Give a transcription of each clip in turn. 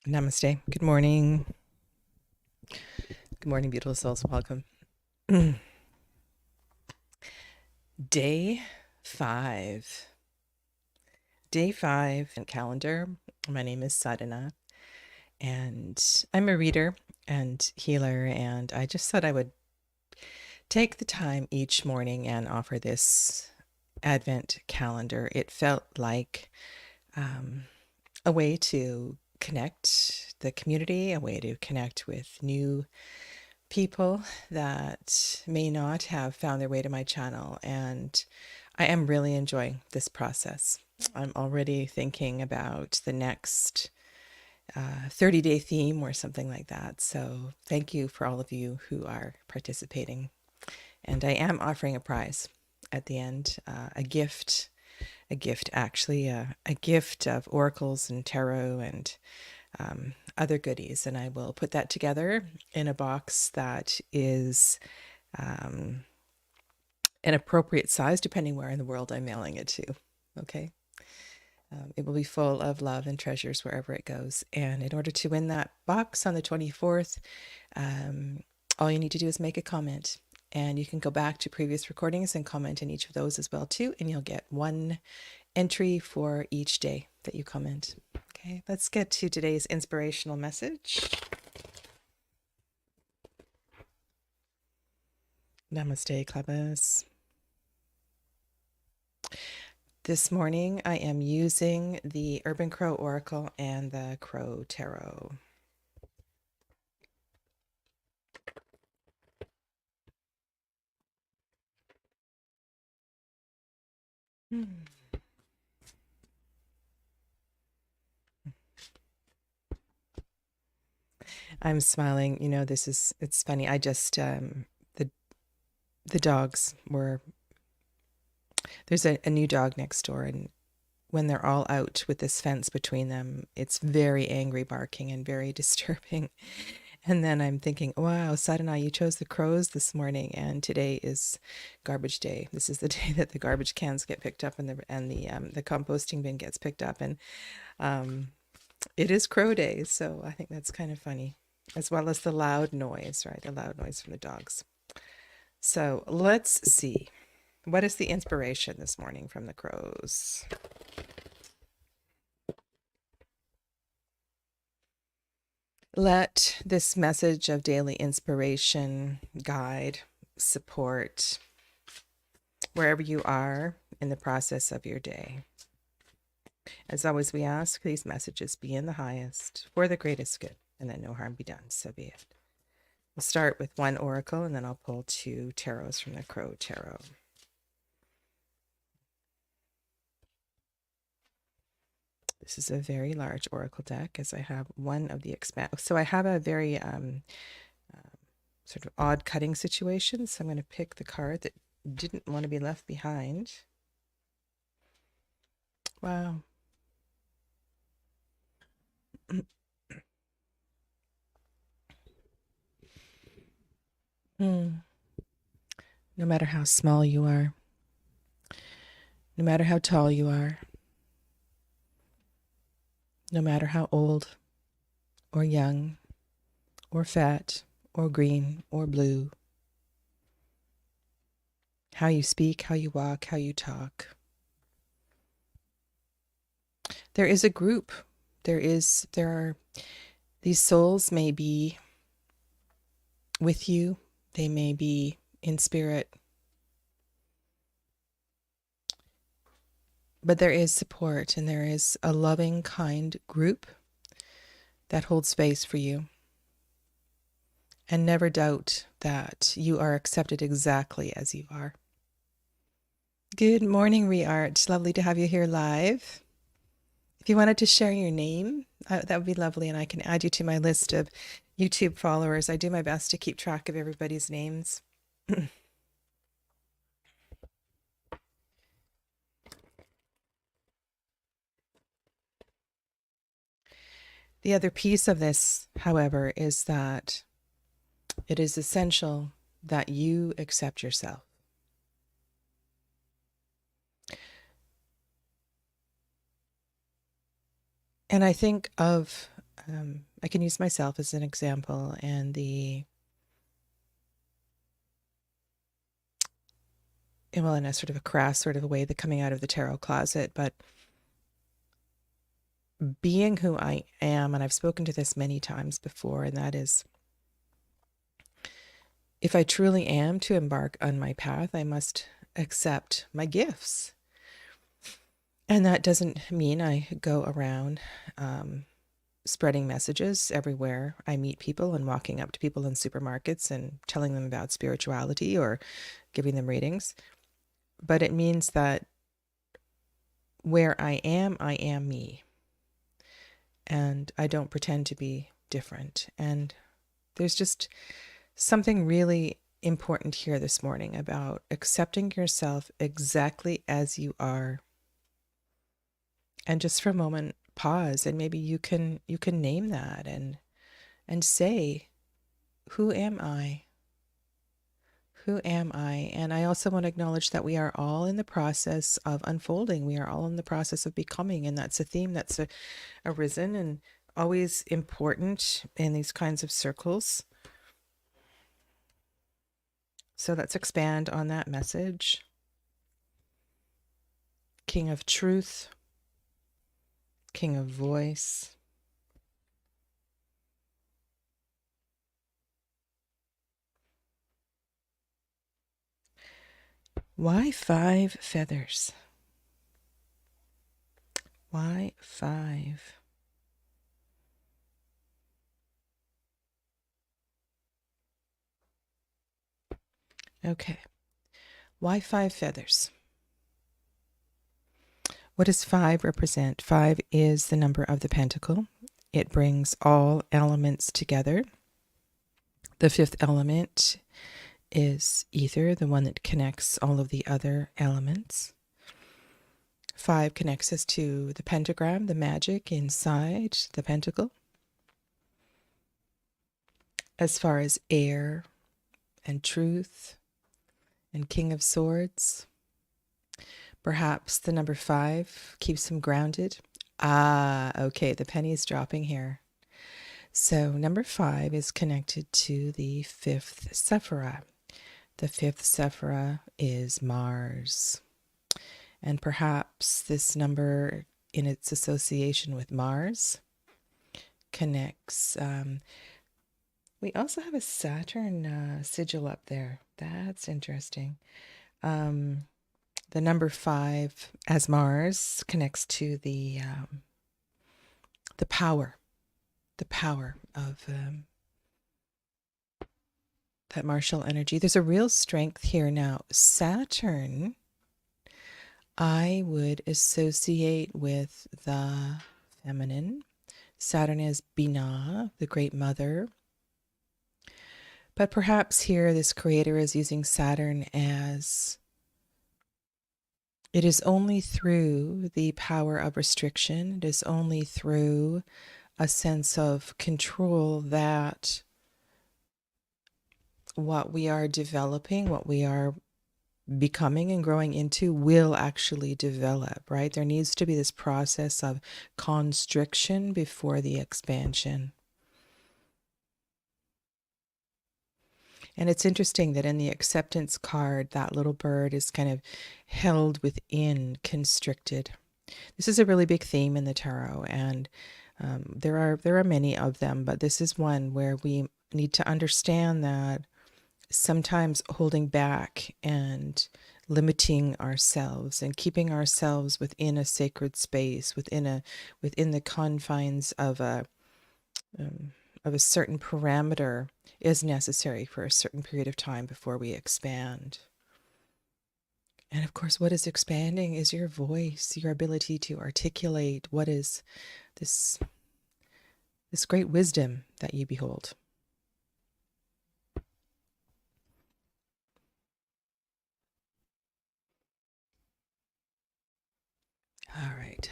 Namaste. Good morning. Good morning, beautiful souls. Welcome. Day 5. Day 5 calendar. My name is Sadhana, and I'm a reader and healer, and I just thought I would take the time each morning and offer this Advent calendar. It felt like a way to connect the community, a way to connect with new people that may not have found their way to my channel. And I am really enjoying this process. I'm already thinking about the next 30-day theme or something like that. So thank you for all of you who are participating. And I am offering a prize at the end, a gift actually, a gift of oracles and tarot and other goodies. And I will put that together in a box that is an appropriate size depending where in the world I'm mailing it to. Okay. It will be full of love and treasures wherever it goes. And in order to win that box on the 24th, all you need to do is make a comment. And you can go back to previous recordings and comment in each of those as well too. And you'll get one entry for each day that you comment. Okay, let's get to today's inspirational message. Namaste, Clubhouse. This morning I am using the Urban Crow Oracle and the Crow Tarot. I'm smiling. You know, it's funny. I just, the dogs were, there's a new dog next door, and when they're all out with this fence between them, it's very angry barking and very disturbing. And then I'm thinking, wow, Sadhana, you chose the crows this morning, and today is garbage day. This is the day that the garbage cans get picked up and the composting bin gets picked up, and it is crow day. So I think that's kind of funny, as well as the loud noise, right? The loud noise from the dogs. So let's see. What is the inspiration this morning from the crows? Let this message of daily inspiration guide, support wherever you are in the process of your day. As always, we ask these messages be in the highest for the greatest good, and that no harm be done. So be it. We'll start with one oracle, and then I'll pull 2 tarots from the Crow Tarot. This is a very large oracle deck, as I have one of the expand. So I have a very sort of odd cutting situation. So I'm going to pick the card that didn't want to be left behind. Wow. No matter how small you are, no matter how tall you are, no matter how old or young or fat or green or blue, how you speak, how you walk, how you talk. There is a group. There are, these souls may be with you. They may be in spirit. But there is support, and there is a loving, kind group that holds space for you. And never doubt that you are accepted exactly as you are. Good morning, Reart. Lovely to have you here live. If you wanted to share your name, that would be lovely, and I can add you to my list of YouTube followers. I do my best to keep track of everybody's names. The other piece of this, however, is that it is essential that you accept yourself. And I think of I can use myself as an example, and well, in a sort of a crass sort of a way, the coming out of the tarot closet, but being who I am, and I've spoken to this many times before, and that is, if I truly am to embark on my path, I must accept my gifts. And that doesn't mean I go around spreading messages everywhere I meet people and walking up to people in supermarkets and telling them about spirituality or giving them readings. But it means that where I am me. And I don't pretend to be different. And there's just something really important here this morning about accepting yourself exactly as you are. And just for a moment, pause, and maybe you can name that and say, who am I? Who am I? And I also want to acknowledge that we are all in the process of unfolding. We are all in the process of becoming. And that's a theme that's arisen and always important in these kinds of circles. So let's expand on that message. King of truth, King of voice. Why 5 feathers? Why 5? Okay. Why 5 feathers? What does 5 represent? 5 is the number of the pentacle. It brings all elements together. The 5th element is ether, the one that connects all of the other elements. 5 connects us to the pentagram, the magic inside the pentacle. As far as air and truth and King of Swords, perhaps the number 5 keeps him grounded. Okay, the penny is dropping here. So number 5 is connected to the 5th Sephira. The 5th Sephira is Mars. And perhaps this number, in its association with Mars, connects. We also have a Saturn sigil up there. That's interesting. The number 5 as Mars connects to the power of that martial energy. There's a real strength here now. Saturn, I would associate with the feminine. Saturn is Binah, the great mother. But perhaps here this creator is using Saturn as it is only through the power of restriction, it is only through a sense of control that what we are developing, what we are becoming and growing into will actually develop, right? There needs to be this process of constriction before the expansion. And it's interesting that in the acceptance card, that little bird is kind of held within, constricted. This is a really big theme in the tarot, and there are many of them, but this is one where we need to understand that sometimes holding back and limiting ourselves and keeping ourselves within a sacred space, within the confines of a certain parameter is necessary for a certain period of time before we expand. And of course, what is expanding is your voice, your ability to articulate what is this great wisdom that you behold. All right.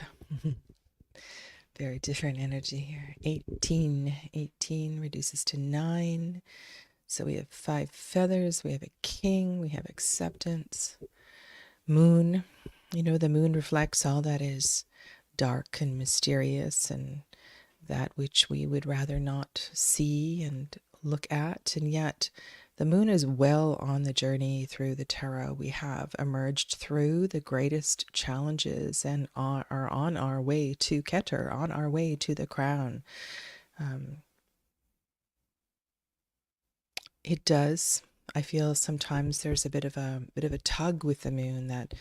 Very different energy here. 18 reduces to 9. So we have 5 feathers, we have a king, we have acceptance. Moon, the moon reflects all that is dark and mysterious and that which we would rather not see and look at. And yet, the moon is well on the journey through the tarot. We have emerged through the greatest challenges and are on our way to Keter, on our way to the crown. It does. I feel sometimes there's a bit of a tug with the moon that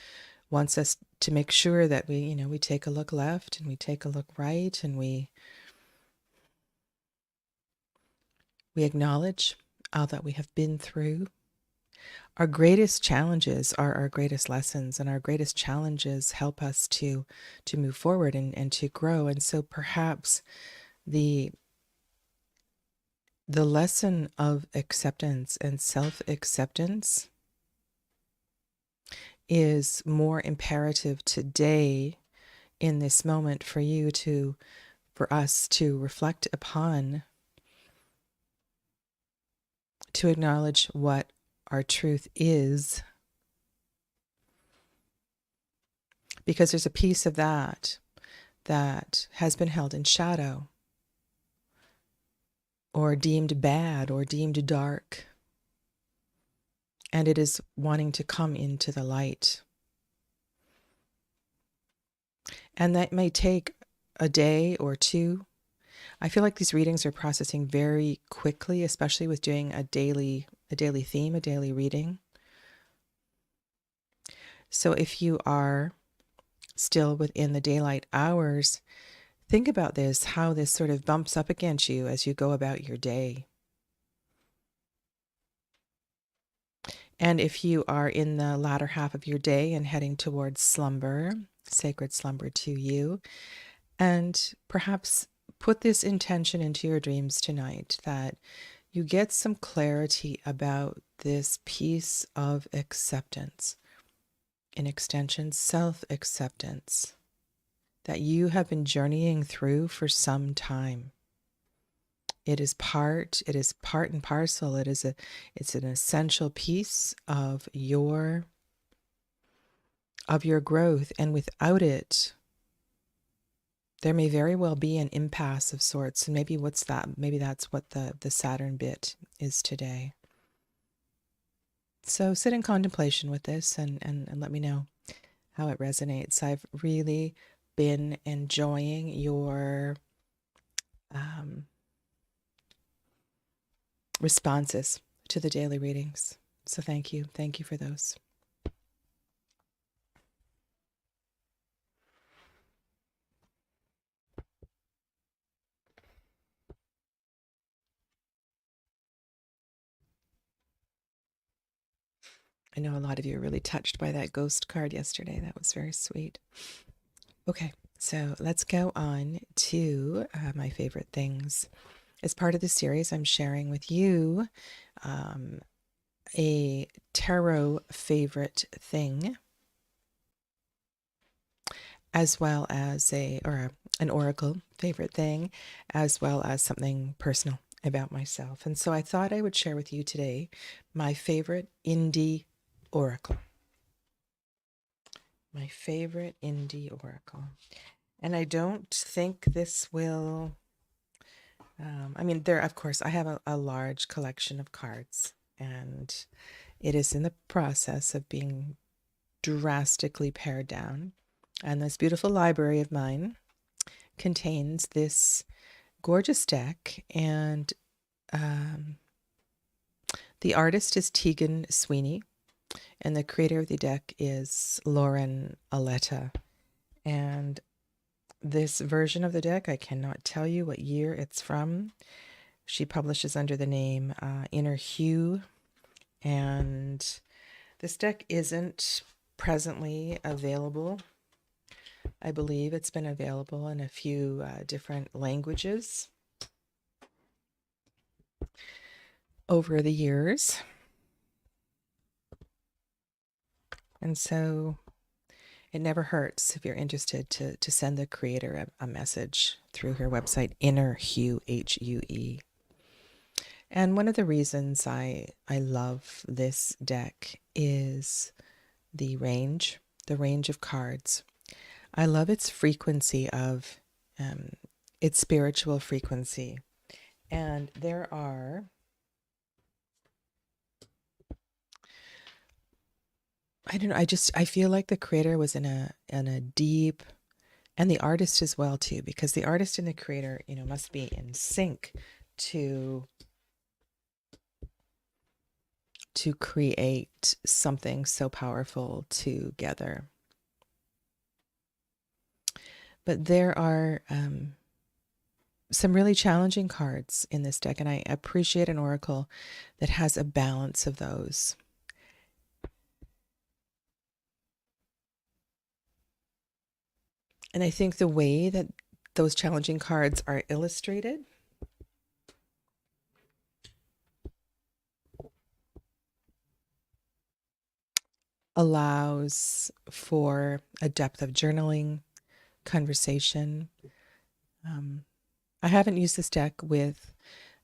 wants us to make sure that we take a look left and we take a look right, and we acknowledge all that we have been through. Our greatest challenges are our greatest lessons, and our greatest challenges help us to move forward and to grow. And so perhaps the lesson of acceptance and self-acceptance is more imperative today in this moment for us to reflect upon, to acknowledge what our truth is, because there's a piece of that has been held in shadow or deemed bad or deemed dark, and it is wanting to come into the light. And that may take a day or two. I feel like these readings are processing very quickly, especially with doing a daily theme, a daily reading. So if you are still within the daylight hours, think about this, how this sort of bumps up against you as you go about your day. And if you are in the latter half of your day and heading towards slumber, sacred slumber to you, and perhaps put this intention into your dreams tonight, that you get some clarity about this piece of acceptance, in extension, self-acceptance, that you have been journeying through for some time. It is part and parcel. It's an essential piece of your growth, and without it, there may very well be an impasse of sorts. And maybe that's what the Saturn bit is today. So sit in contemplation with this and let me know how it resonates. I've really been enjoying your responses to the daily readings. So thank you. Thank you for those. I know a lot of you are really touched by that ghost card yesterday. That was very sweet. Okay, so let's go on to my favorite things. As part of the series, I'm sharing with you a tarot favorite thing, as well as an oracle favorite thing, as well as something personal about myself. And so I thought I would share with you today my favorite indie oracle. My favorite indie oracle. And I don't think this will, of course, I have a large collection of cards, and it is in the process of being drastically pared down. And this beautiful library of mine contains this gorgeous deck, and the artist is Tegan Sweeney, and the creator of the deck is Lauren Aletta. And this version of the deck, I cannot tell you what year it's from. She publishes under the name Inner Hue, and this deck isn't presently available. I believe it's been available in a few different languages over the years. And so it never hurts, if you're interested, to send the creator a message through her website, Inner Hue, Hue. And one of the reasons I love this deck is the range of cards. I love its frequency of its spiritual frequency. And there are, I don't know, I feel like the creator was in a deep, and the artist as well too, because the artist and the creator, must be in sync to create something so powerful together. But there are some really challenging cards in this deck, and I appreciate an oracle that has a balance of those. And I think the way that those challenging cards are illustrated allows for a depth of journaling, conversation. I haven't used this deck with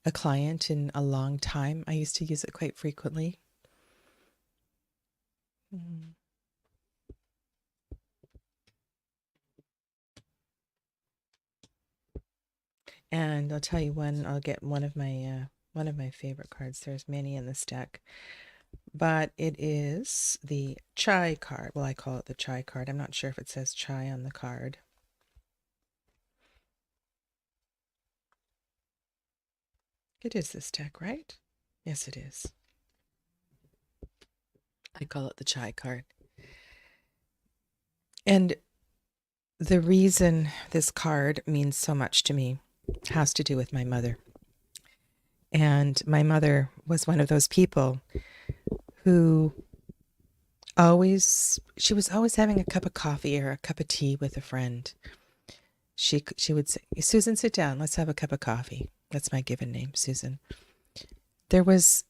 a client in a long time. I used to use it quite frequently. And I'll tell you when I'll get one of my favorite cards. There's many in this deck, but it is the chai card. Well, I call it the chai card. I'm not sure if it says chai on the card. It is this deck, right? Yes, it is. I call it the chai card. And the reason this card means so much to me has to do with my mother. And my mother was one of those people who she was always having a cup of coffee or a cup of tea with a friend. She would say, "Susan, sit down. Let's have a cup of coffee." That's my given name, Susan. There was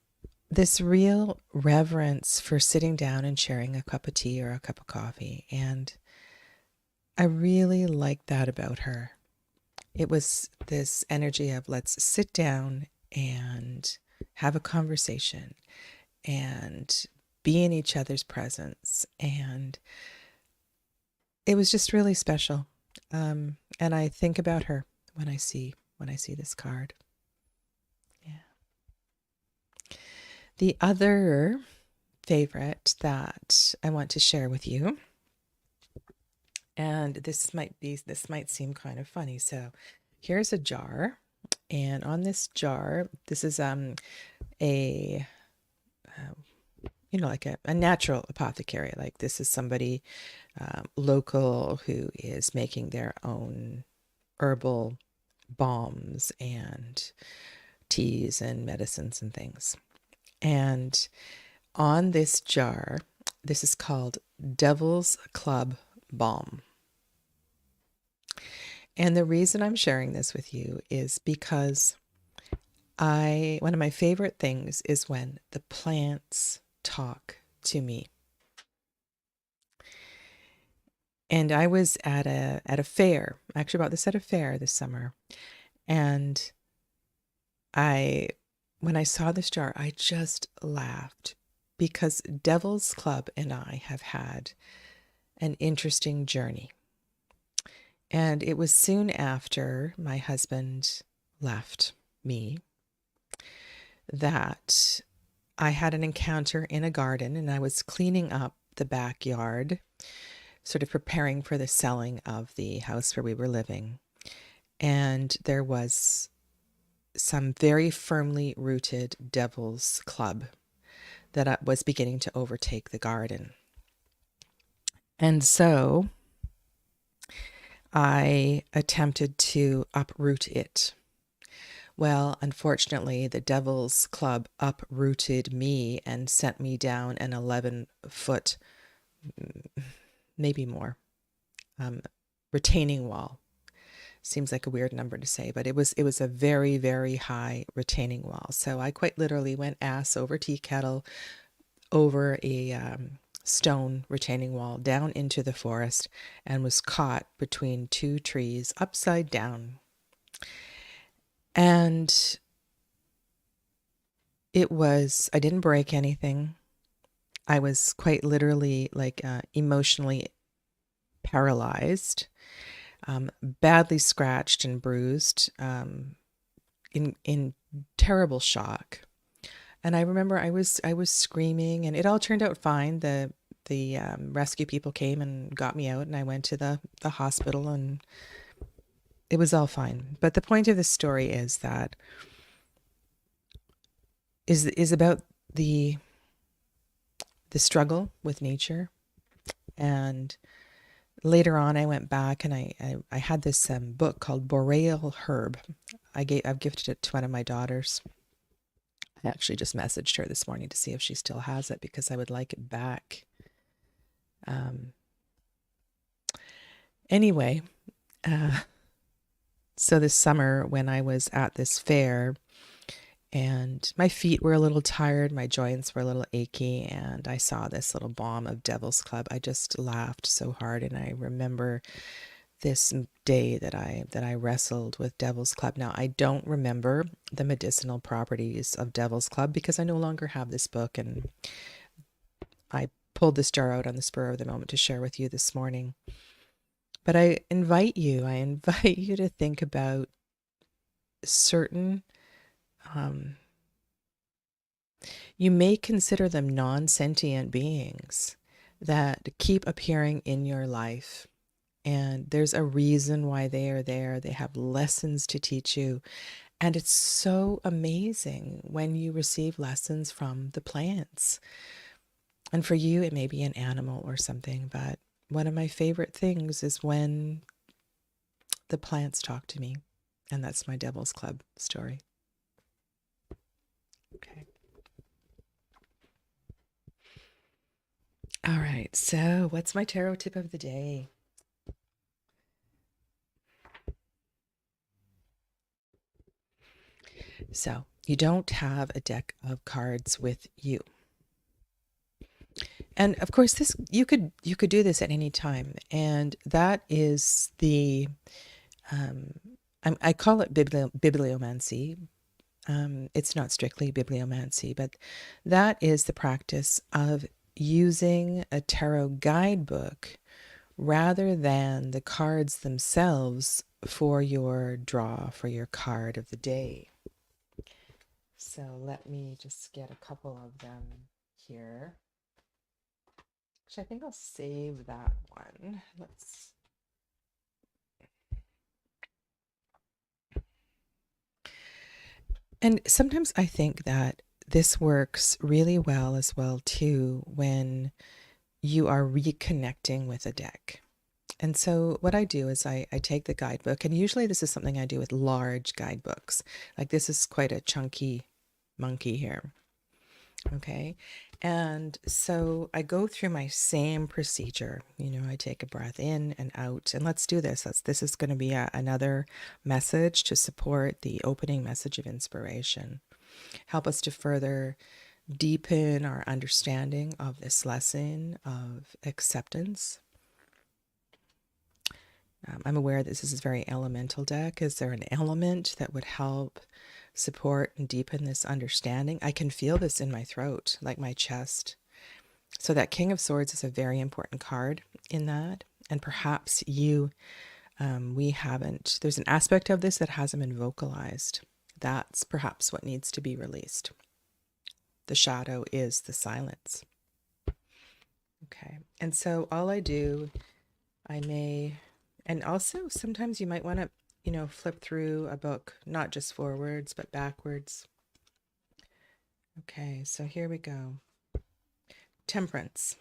this real reverence for sitting down and sharing a cup of tea or a cup of coffee. And I really liked that about her. It was this energy of let's sit down and have a conversation and be in each other's presence. And it was just really special. And I think about her when I see this card. Yeah. The other favorite that I want to share with you, and this might seem kind of funny. So here's a jar, and on this jar, this is a like a natural apothecary. Like this is somebody local who is making their own herbal balms and teas and medicines and things. And on this jar, this is called Devil's Club Balm. And the reason I'm sharing this with you is because one of my favorite things is when the plants talk to me. And I was at a fair. I actually bought this at a fair this summer. And when I saw this jar, I just laughed because Devil's Club and I have had an interesting journey. And it was soon after my husband left me that I had an encounter in a garden, and I was cleaning up the backyard, sort of preparing for the selling of the house where we were living. And there was some very firmly rooted Devil's Club that was beginning to overtake the garden. And so I attempted to uproot it. Well, unfortunately, the Devil's Club uprooted me and sent me down an 11-foot, maybe more, retaining wall. Seems like a weird number to say, but it was a very, very high retaining wall. So I quite literally went ass over tea kettle, over a stone retaining wall, down into the forest, and was caught between two trees, upside down. And I didn't break anything. I was quite literally like emotionally paralyzed. badly scratched and bruised, in terrible shock. And I remember I was screaming, and it all turned out fine. The rescue people came and got me out, and I went to the hospital, and it was all fine. But the point of this story is that is about the struggle with nature. And later on, I went back and I had this book called Boreal Herb. I've gifted it to one of my daughters. I actually just messaged her this morning to see if she still has it because I would like it back. Um, anyway, so this summer when I was at this fair, and my feet were a little tired, my joints were a little achy, and I saw this little bomb of Devil's Club. I just laughed so hard, and I remember this day that I wrestled with Devil's Club. Now, I don't remember the medicinal properties of Devil's Club because I no longer have this book, and I pulled this jar out on the spur of the moment to share with you this morning. But I invite you to think about certain, you may consider them non-sentient beings that keep appearing in your life. And there's a reason why they are there. They have lessons to teach you. And it's so amazing when you receive lessons from the plants. And for you, it may be an animal or something, but one of my favorite things is when the plants talk to me. And that's my Devil's Club story. Okay. All right. So, what's my tarot tip of the day? So, you don't have a deck of cards with you. And of course, this you could do this at any time, and that is the I call it bibliomancy. It's not strictly bibliomancy, but that is the practice of using a tarot guidebook rather than the cards themselves for your draw, for your card of the day. So let me just get a couple of them here. Actually, I think I'll save that one. Let's. And sometimes I think that this works really well as well too when you are reconnecting with a deck. And so what I do is I take the guidebook, and usually this is something I do with large guidebooks. Like this is quite a chunky monkey here. Okay. And so I go through my same procedure. I take a breath in and out, and let's do this. This is going to be another message to support the opening message of inspiration. Help us to further deepen our understanding of this lesson of acceptance. I'm aware this is a very elemental deck. Is there an element that would help support and deepen this understanding? I can feel this in my throat, like my chest. So that King of Swords is a very important card in that. And perhaps there's an aspect of this that hasn't been vocalized. That's perhaps what needs to be released. The shadow is the silence. Okay. And so all I do, and also sometimes you might want to, flip through a book, not just forwards, but backwards. Okay, so here we go. Temperance.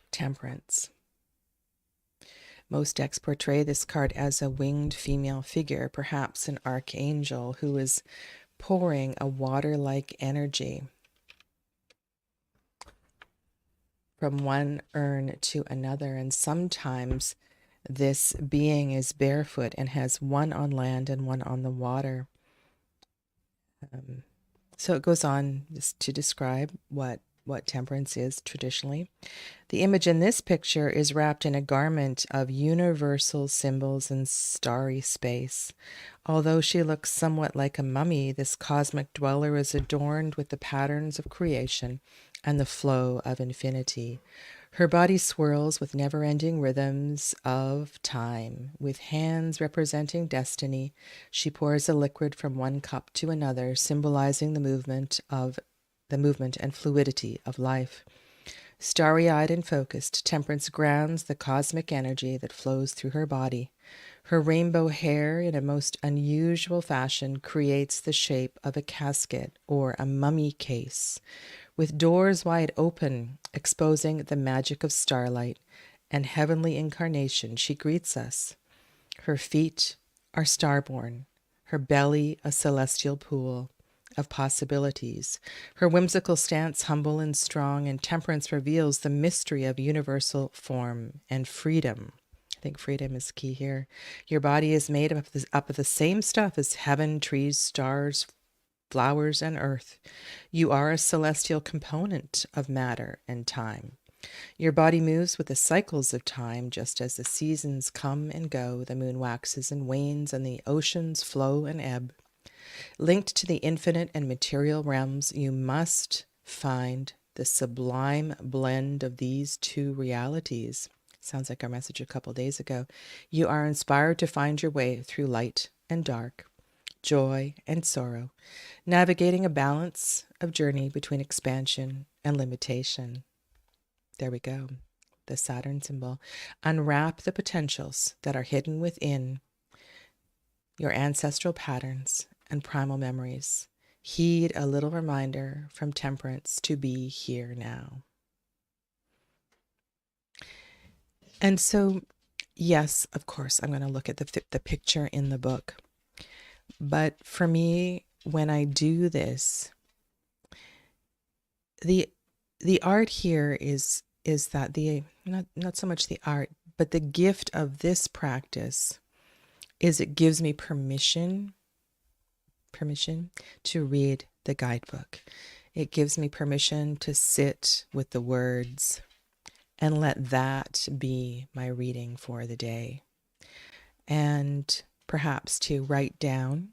Temperance. Most decks portray this card as a winged female figure, perhaps an archangel who is pouring a water-like energy from one urn to another. And sometimes this being is barefoot and has one on land and one on the water. So it goes on to describe what temperance is traditionally. The image in this picture is wrapped in a garment of universal symbols and starry space. Although she looks somewhat like a mummy, this cosmic dweller is adorned with the patterns of creation and the flow of infinity. Her body swirls with never-ending rhythms of time. With hands representing destiny, she pours a liquid from one cup to another, symbolizing the movement and fluidity of life. Starry-eyed and focused, Temperance grounds the cosmic energy that flows through her body. Her rainbow hair, in a most unusual fashion, creates the shape of a casket or a mummy case, with doors wide open, exposing the magic of starlight and heavenly incarnation. She greets us. Her feet are starborn, her belly a celestial pool of possibilities, her whimsical stance humble and strong, and Temperance reveals the mystery of universal form and freedom. I think freedom is key here. Your body is made up of the same stuff as heaven, trees, stars, flowers, and earth. You are a celestial component of matter and time. Your body moves with the cycles of time, just as the seasons come and go, the moon waxes and wanes, and the oceans flow and ebb. Linked to the infinite and material realms, you must find the sublime blend of these two realities. Sounds like our message a couple days ago. You are inspired to find your way through light and dark, joy and sorrow, navigating a balance of journey between expansion and limitation. There we go. The Saturn symbol. Unwrap the potentials that are hidden within your ancestral patterns and primal memories. Heed a little reminder from Temperance to be here now. And so, yes, of course, I'm going to look at the picture in the book. But for me, when I do this, the art here is that the not so much the art, but the gift of this practice is it gives me permission to read the guidebook. It gives me permission to sit with the words and let that be my reading for the day. And perhaps to write down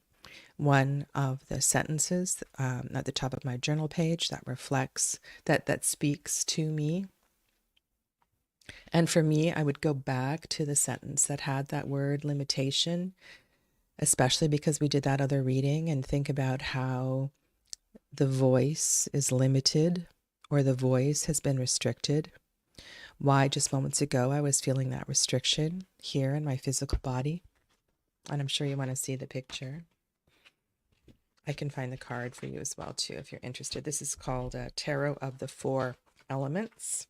one of the sentences at the top of my journal page that reflects, that speaks to me. And for me, I would go back to the sentence that had that word limitation, especially because we did that other reading, and think about how the voice is limited or the voice has been restricted. Why just moments ago I was feeling that restriction here in my physical body. And I'm sure you want to see the picture. I can find the card for you as well, too, if you're interested. This is called Tarot of the Four Elements.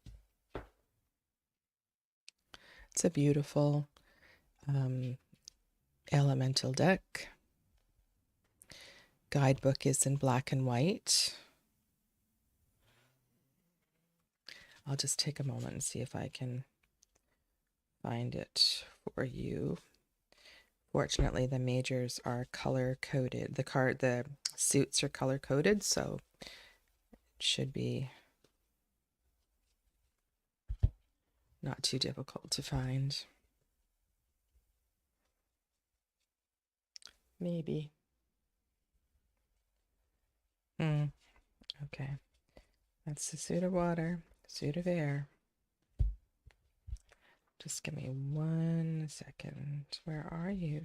It's a beautiful elemental deck. Guidebook is in black and white. I'll just take a moment and see if I can find it for you. Fortunately, the majors are color-coded. The suits are color-coded, so it should be not too difficult to find. Maybe. Okay. That's the suit of water, suit of air. Just give me 1 second. Where are you?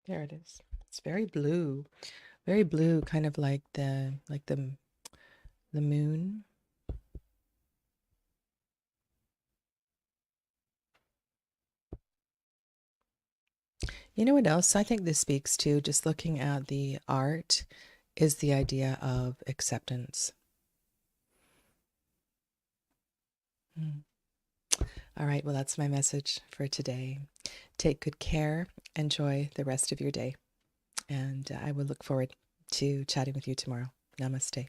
There it is. It's very blue, kind of like the moon. You know what else I think this speaks to, just looking at the art, is the idea of acceptance. All right, well, that's my message for today. Take good care. Enjoy the rest of your day. And I will look forward to chatting with you tomorrow. Namaste.